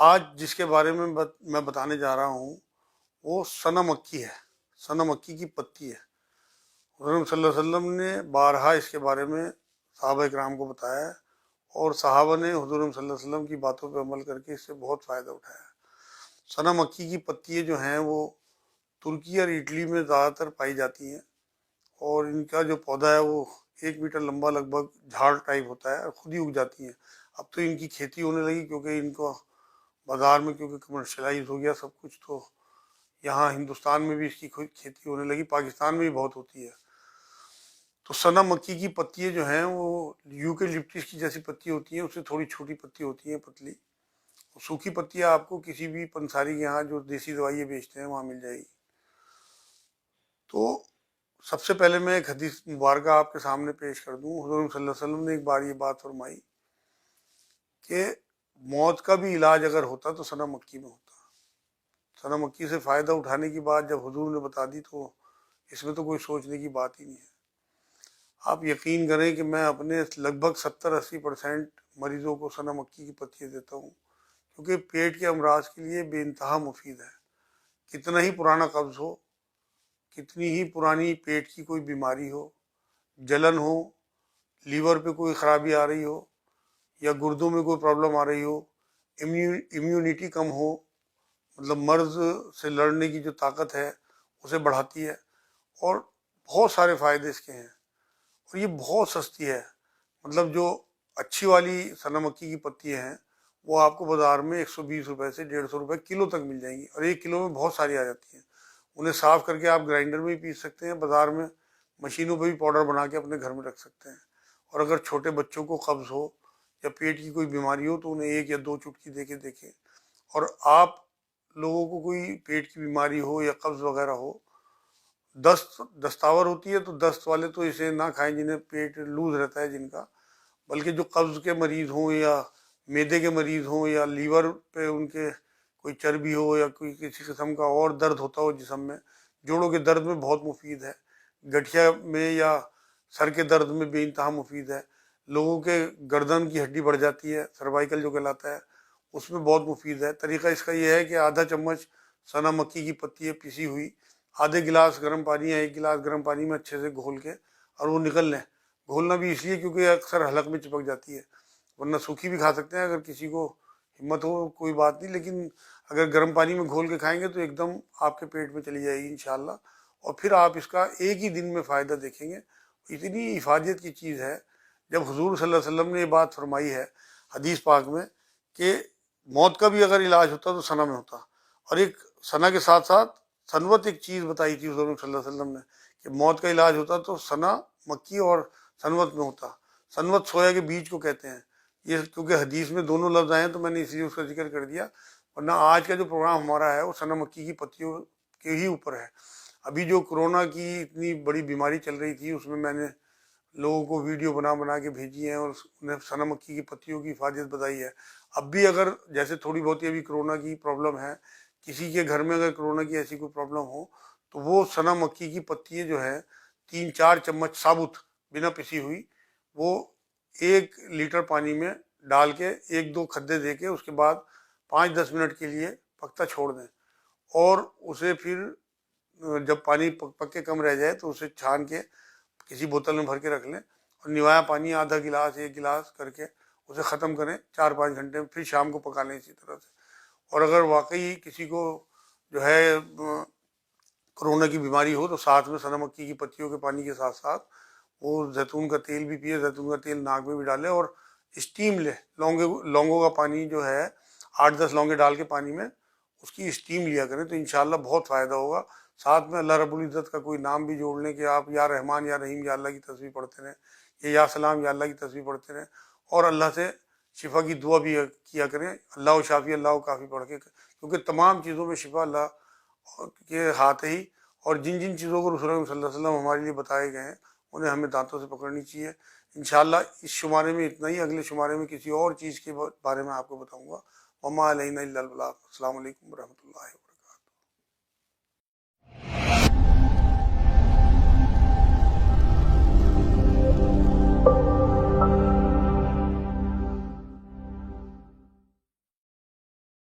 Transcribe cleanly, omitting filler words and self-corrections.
آج جس کے بارے میں میں بتانے جا رہا ہوں وہ سنا مکی ہے، سنا مکی کی پتی ہے۔ حضور صلی اللہ علیہ وسلم نے بارہا اس کے بارے میں صحابہ اکرام کو بتایا ہے، اور صحابہ نے حضور صلی اللہ علیہ وسلم کی باتوں پہ عمل کر کے اس سے بہت فائدہ اٹھایا ہے۔ سنا مکی کی پتیاں جو ہیں وہ ترکی اور اٹلی میں زیادہ تر پائی جاتی ہیں، اور ان کا جو پودا ہے وہ 1 میٹر لمبا لگ بھگ جھاڑ ٹائپ ہوتا ہے، اور خود ہی اگ جاتی ہیں۔ اب تو ان کی کھیتی ہونے لگی کیونکہ ان کو بازار میں کیونکہ کمرشلائز ہو گیا سب کچھ، تو یہاں ہندوستان میں بھی اس کی کھیتی ہونے لگی، پاکستان میں بھی بہت ہوتی ہے۔ تو سنا مکی کی پتیاں جو ہیں وہ یوکلپٹس کی جیسی پتی ہوتی ہیں، اس سے تھوڑی چھوٹی پتی ہوتی ہیں، پتلی۔ سوکھی پتیاں آپ کو کسی بھی پنساری کے یہاں جو دیسی دوائیاں بیچتے ہیں وہاں مل جائے گی۔ تو سب سے پہلے میں ایک حدیث مبارکہ آپ کے سامنے پیش کر دوں۔ حضور صلی اللہ علیہ وسلم نے ایک بار یہ بات فرمائی کہ موت کا بھی علاج اگر ہوتا تو سنا مکی میں ہوتا۔ سنا مکی سے فائدہ اٹھانے کی بات جب حضور نے بتا دی تو اس میں تو کوئی سوچنے کی بات ہی نہیں ہے۔ آپ یقین کریں کہ میں اپنے لگ بھگ 70-80% مریضوں کو سنا مکی کی پتیاں دیتا ہوں، کیونکہ پیٹ کے امراض کے لیے بے انتہا مفید ہے۔ کتنا ہی پرانا قبض ہو، کتنی ہی پرانی پیٹ کی کوئی بیماری ہو، جلن ہو، لیور پہ کوئی خرابی آ رہی ہو، یا گردوں میں کوئی پرابلم آ رہی ہو، امیونٹی کم ہو، مطلب مرض سے لڑنے کی جو طاقت ہے اسے بڑھاتی ہے، اور بہت سارے فائدے اس کے ہیں، اور یہ بہت سستی ہے۔ مطلب جو اچھی والی سنا مکی کی پتیاں ہیں وہ آپ کو بازار میں 120 روپے سے 150 روپے کلو تک مل جائیں گی، اور 1 کلو میں بہت ساری آ جاتی ہیں۔ انہیں صاف کر کے آپ گرائنڈر میں بھی پیس سکتے ہیں، بازار میں مشینوں پہ بھی پاؤڈر بنا کے اپنے گھر میں رکھ سکتے ہیں۔ اور اگر چھوٹے بچوں کو قبض ہو یا پیٹ کی کوئی بیماری ہو تو انہیں 1 یا 2 چٹکی دے کے دیکھیں۔ اور آپ لوگوں کو کوئی پیٹ کی بیماری ہو یا قبض وغیرہ ہو، دستاور ہوتی ہے تو دست والے تو اسے نہ کھائیں جنہیں پیٹ لوز رہتا ہے جن کا، بلکہ جو قبض کے مریض ہوں یا معدے کے مریض ہوں یا لیور پہ ان کے کوئی چربی ہو یا کوئی کسی قسم کا اور درد ہوتا ہو جسم میں، جوڑوں کے درد میں بہت مفید ہے، گٹھیا میں یا سر کے درد میں بے انتہا مفید ہے، لوگوں کے گردن کی ہڈی بڑھ جاتی ہے، سروائیکل جو کہلاتا ہے، اس میں بہت مفید ہے۔ طریقہ اس کا یہ ہے کہ آدھا چمچ سنا مکی کی پتی پسی ہوئی آدھے گلاس گرم پانی یا 1 گلاس گرم پانی میں اچھے سے گھول کے اور وہ نکل لیں۔ گھولنا بھی اس لیے کیونکہ اکثر حلق میں چپک جاتی ہے، ورنہ سوکھی بھی کھا سکتے ہیں اگر کسی کو ہمت ہو، کوئی بات نہیں، لیکن اگر گرم پانی میں گھول کے کھائیں گے تو ایک دم آپ کے پیٹ میں چلی جائے گی انشاءاللہ، اور پھر آپ اس کا ایک ہی دن میں فائدہ دیکھیں گے۔ اتنی حفاظت کی چیز ہے۔ جب حضور صلی اللہ علیہ وسلم نے یہ بات فرمائی ہے حدیث پاک میں کہ موت کا بھی اگر علاج ہوتا تو سنا میں ہوتا، اور ایک سنا کے ساتھ ساتھ سنوت ایک چیز بتائی تھی حضور صلی اللہ علیہ وسلم نے کہ موت کا علاج ہوتا تو سنا مکی اور سنوت میں ہوتا۔ سنوت سویا کے بیج کو کہتے ہیں، یہ کیونکہ حدیث میں دونوں لفظ آئے ہیں تو میں نے اس لیے اس کا ذکر کر دیا، ورنہ آج کا جو پروگرام ہمارا ہے وہ سنا مکی کی پتیوں کے ہی اوپر ہے۔ ابھی جو کرونا کی اتنی بڑی بیماری چل رہی تھی اس میں نے لوگوں کو ویڈیو بنا بنا کے بھیجی ہیں اور انہیں سنا مکی کی پتیوں کی حفاظت بتائی ہے۔ اب بھی اگر جیسے تھوڑی بہت ابھی کرونا کی پرابلم ہے، کسی کے گھر میں اگر کرونا کی ایسی کوئی پرابلم ہو تو وہ سنا مکی کی پتیاں جو ہیں 3-4 چمچ ثابت بنا پسی ہوئی وہ 1 لیٹر پانی میں ڈال کے 1-2 کھدے دے کے اس کے بعد 5-10 منٹ کے لیے پکتا چھوڑ دیں، اور اسے پھر جب پانی پک کے کم رہ جائے تو اسے چھان کے کسی بوتل میں بھر کے رکھ لیں، اور نوایا پانی آدھا گلاس 1 گلاس کر کے اسے ختم کریں 4-5 گھنٹے میں، پھر شام کو پکا لیں اسی طرح سے۔ اور اگر واقعی کسی کو جو ہے کرونا کی بیماری ہو تو ساتھ میں سنا مکی کی پتیوں کے پانی کے ساتھ ساتھ وہ زیتون کا تیل بھی پیے، زیتون کا تیل ناک میں بھی ڈالے اور اسٹیم لے، لونگوں کا پانی جو ہے 8-10 لونگے ڈال کے پانی میں اس کی اسٹیم لیا کریں تو انشاءاللہ بہت فائدہ ہوگا۔ ساتھ میں اللہ رب العزت کا کوئی نام بھی جوڑ لیں کہ آپ یا رحمان یا رحیم یا اللہ کی تسبیح پڑھتے رہیں، یا سلام یا اللہ کی تسبیح پڑھتے رہیں، اور اللہ سے شفا کی دعا بھی کیا کریں، اللہ شافی اللہ کافی پڑھ کے، کیونکہ تمام چیزوں میں شفا اللہ کے ہاتھ ہی، اور جن جن چیزوں کو رسول اللہ صلی اللہ علیہ وسلم ہمارے لیے بتائے گئے ہیں انہیں ہمیں دانتوں سے پکڑنی چاہیے۔ انشاءاللہ اس شمارے میں اتنا ہی، اگلے شمارے میں کسی اور چیز کے بارے میں آپ کو بتاؤں گا۔ وما علینا الا البلاغ۔ السلام علیکم ورحمۃ اللہ۔